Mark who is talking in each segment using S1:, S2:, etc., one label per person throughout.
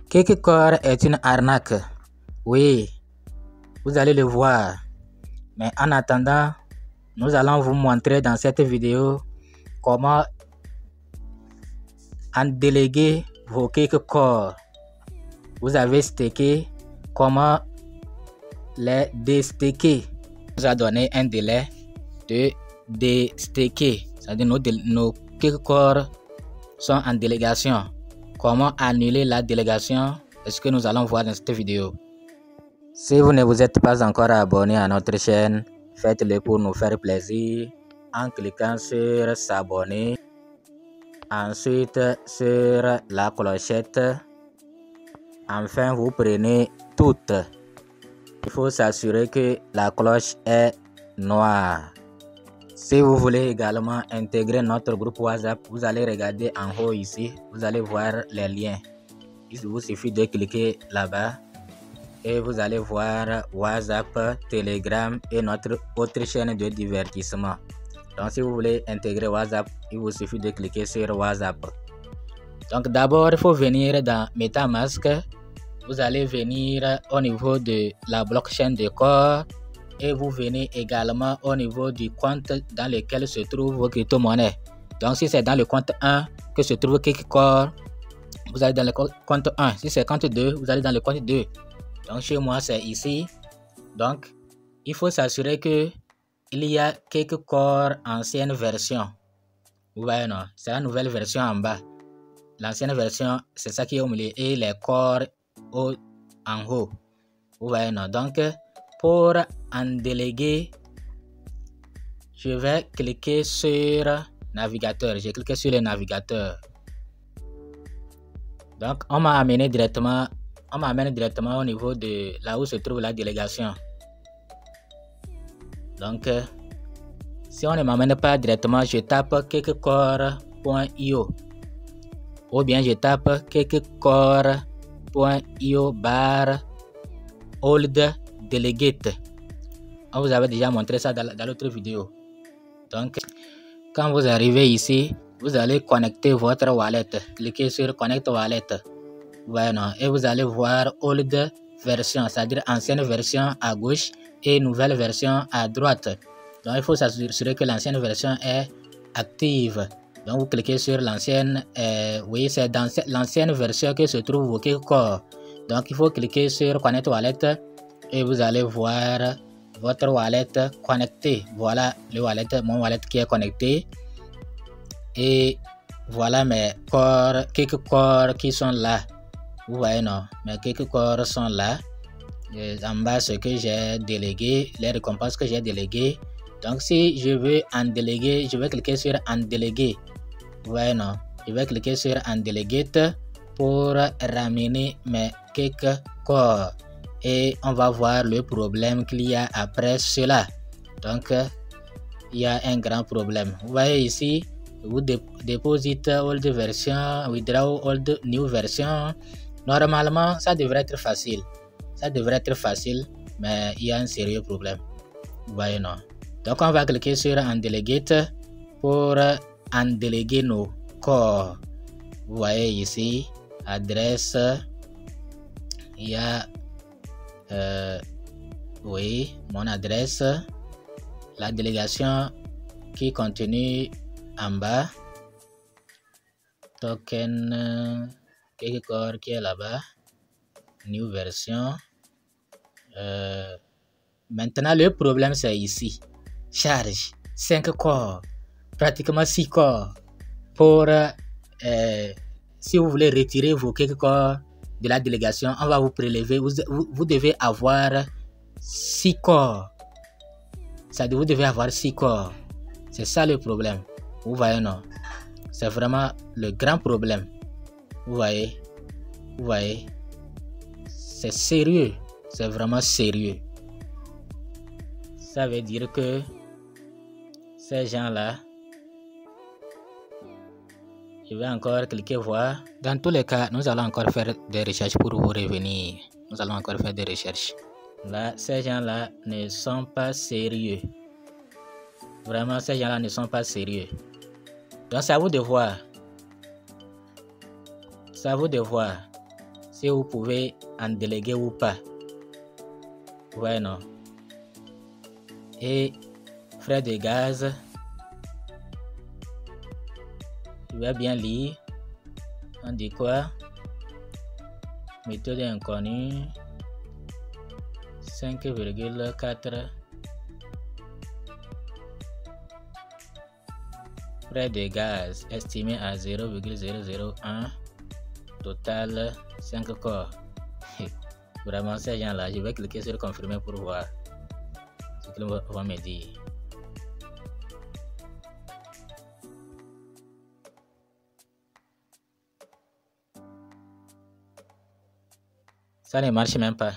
S1: Quelque corps est une arnaque. Oui, vous allez le voir. Mais en attendant, nous allons vous montrer dans cette vidéo comment en déléguer vos quelques corps. Vous avez stacké, comment les déstacker. On nous a donné un délai de déstacker. C'est-à-dire nos quelques corps sont en délégation. Comment annuler la délégation? C'est ce que nous allons voir dans cette vidéo. Si vous ne vous êtes pas encore abonné à notre chaîne, faites-le pour nous faire plaisir en cliquant sur s'abonner. Ensuite sur la clochette. Enfin, vous prenez toutes. Il faut s'assurer que la cloche est noire. Si vous voulez également intégrer notre groupe WhatsApp, vous allez regarder en haut ici. Vous allez voir les liens. Il vous suffit de cliquer là-bas et vous allez voir WhatsApp, Telegram et notre autre chaîne de divertissement. Donc si vous voulez intégrer WhatsApp, il vous suffit de cliquer sur WhatsApp. Donc d'abord, il faut venir dans MetaMask. Vous allez venir au niveau de la blockchain de corps et vous venez également au niveau du compte dans lequel se trouvent vos crypto-monnaies. Donc si c'est dans le compte 1 que se trouve quelques corps, vous allez dans le compte 1. Si c'est compte 2, vous allez dans le compte 2. Donc chez moi c'est ici. Donc il faut s'assurer que il y a quelques corps ancienne version. Vous voyez non, c'est la nouvelle version en bas. L'ancienne version c'est ça qui est au milieu et les corps en haut. Vous voyez non. Donc pour en déléguer, je vais cliquer sur navigateur. J'ai cliqué sur le navigateur. Donc on m'amène directement au niveau de là où se trouve la délégation. Donc si on ne m'amène pas directement, je tape quelquescorps.io ou bien je tape quelquescorps.io /old delegate. On vous avait déjà montré ça dans l'autre vidéo. Donc quand vous arrivez ici, vous allez connecter votre wallet. Cliquez sur Connect Wallet. Voilà, et vous allez voir old version, c'est-à-dire ancienne version à gauche et nouvelle version à droite. Donc il faut s'assurer que l'ancienne version est active. Donc vous cliquez sur l'ancienne, oui, c'est dans l'ancienne version que se trouve vos corps. Donc il faut cliquer sur Connect Wallet et vous allez voir votre wallet connecté. Voilà le wallet, mon wallet qui est connecté. Et voilà mes corps, quelques corps qui sont là. Vous voyez non, mes quelques corps sont là. Et en bas ce que j'ai délégué, les récompenses que j'ai déléguées. Donc si je veux en déléguer, je vais cliquer sur en déléguer. Vous voyez non, je vais cliquer sur en delegate pour ramener mes quelques corps. Et on va voir le problème qu'il y a après cela. Donc il y a un grand problème. Vous voyez ici, vous deposit old version, withdraw old new version. Normalement ça devrait être facile. Ça devrait être facile, mais il y a un sérieux problème. Vous voyez non. Donc on va cliquer sur en delegate pour en déléguer nos corps. Vous voyez ici, adresse, il y a oui, mon adresse, la délégation qui continue en bas, token, quelque corps qui est là-bas, new version. Maintenant le problème c'est ici, charge 5 corps, pratiquement 6 corps. Pour si vous voulez retirer vos quelques corps de la délégation, on va vous prélever. Vous devez avoir 6 corps. Vous devez avoir 6 corps. C'est ça le problème. Vous voyez non? C'est vraiment le grand problème. Vous voyez? Vous voyez? C'est sérieux. C'est vraiment sérieux. Ça veut dire que ces gens-là, je vais encore cliquer voir. Dans tous les cas, nous allons encore faire des recherches pour vous revenir. Nous allons encore faire des recherches. Là, ces gens-là ne sont pas sérieux. Vraiment, ces gens-là ne sont pas sérieux. Donc, c'est à vous de voir. C'est à vous de voir. si vous pouvez en déléguer ou pas. Ouais, non. Et frais de gaz, je vais bien lire. On dit quoi? Méthode inconnue 5,4. Frais de gaz estimé à 0,001. Total 5 corps. Vraiment, ces gens-là, je vais cliquer sur confirmer pour voir ce qu'ils vont me dire. Ça ne marche même pas.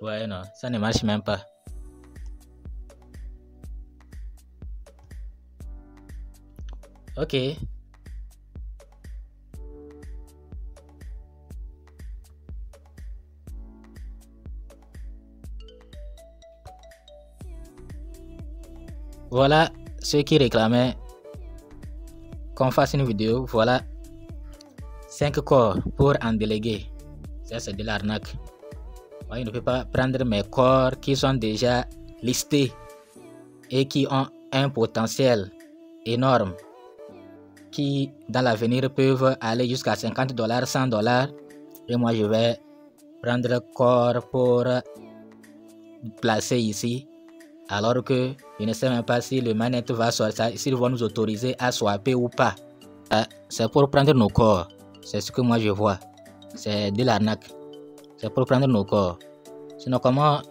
S1: Ouais, non, ça ne marche même pas. Ok. Voilà ceux qui réclamaient qu'on fasse une vidéo. Voilà 5 corps pour en déléguer. Ça, c'est de l'arnaque. Moi, je ne peux pas prendre mes corps qui sont déjà listés et qui ont un potentiel énorme, qui dans l'avenir peuvent aller jusqu'à $50, $100. Et moi, je vais prendre corps pour placer ici, alors que je ne sais même pas si le manette va sortir, s'ils vont nous autoriser à swapper ou pas. C'est pour prendre nos corps. C'est ce que moi je vois. C'est de l'arnaque. C'est pour prendre nos corps. Sinon, comment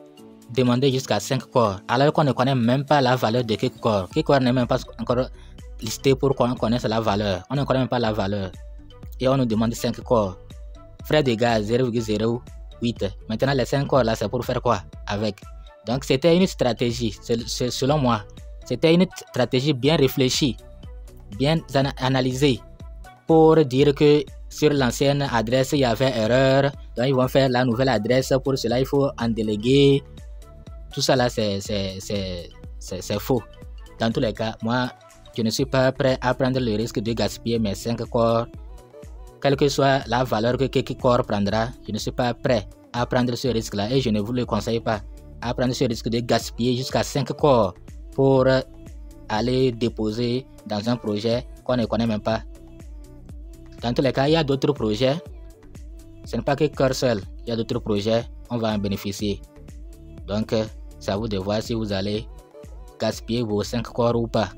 S1: demander jusqu'à 5 corps alors qu'on ne connaît même pas la valeur de quelques corps? Quelques corps n'est même pas encore listé pour qu'on connaisse la valeur. On ne connaît même pas la valeur. Et on nous demande 5 corps. Frais de gaz 0,08. Maintenant, les 5 corps là, c'est pour faire quoi avec? Donc, c'était une stratégie, selon moi. C'était une stratégie bien réfléchie, bien analysée, pour dire que sur l'ancienne adresse, il y avait erreur. Donc, ils vont faire la nouvelle adresse. Pour cela, il faut en déléguer. Tout ça là, c'est faux. Dans tous les cas, moi, je ne suis pas prêt à prendre le risque de gaspiller mes 5 corps. Quelle que soit la valeur que quelques corps prendra, je ne suis pas prêt à prendre ce risque-là. Et je ne vous le conseille pas à prendre ce risque de gaspiller jusqu'à 5 corps pour aller déposer dans un projet qu'on ne connaît même pas. Dans tous les cas, il y a d'autres projets. Ce n'est pas que Cœur seul. Il y a d'autres projets. On va en bénéficier. Donc, c'est à vous de voir si vous allez gaspiller vos 5 corps ou pas.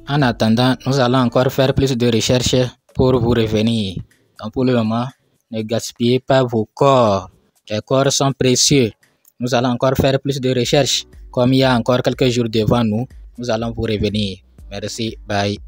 S1: En attendant, nous allons encore faire plus de recherches pour vous revenir. Donc, pour le moment, ne gaspillez pas vos corps. Les corps sont précieux. Nous allons encore faire plus de recherches. Comme il y a encore quelques jours devant nous, nous allons vous revenir. Merci. Bye.